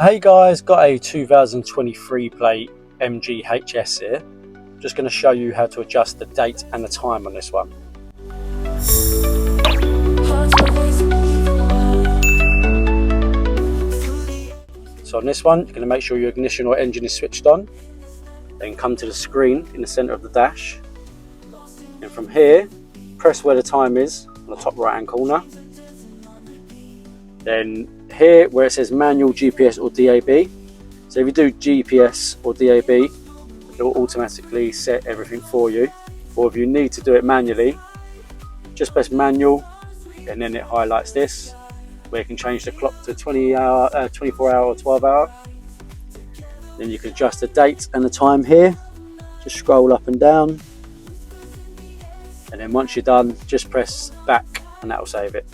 Hey guys, got a 2023 plate MG HS here. Just going to show you how to adjust the date and the time on this one. So on this one, you're going to make sure your ignition or engine is switched on. Then come to the screen in the center of the dash. And from here, press where the time is on the top right hand corner. Then here where it says manual, GPS or DAB. So if you do GPS or DAB, it will automatically set everything for you. Or if you need to do it manually, just press manual and then it highlights this where you can change the clock to 24 hour or 12 hour. Then you can adjust the date and the time here. Just scroll up and down. And then once you're done, just press back and that will save it.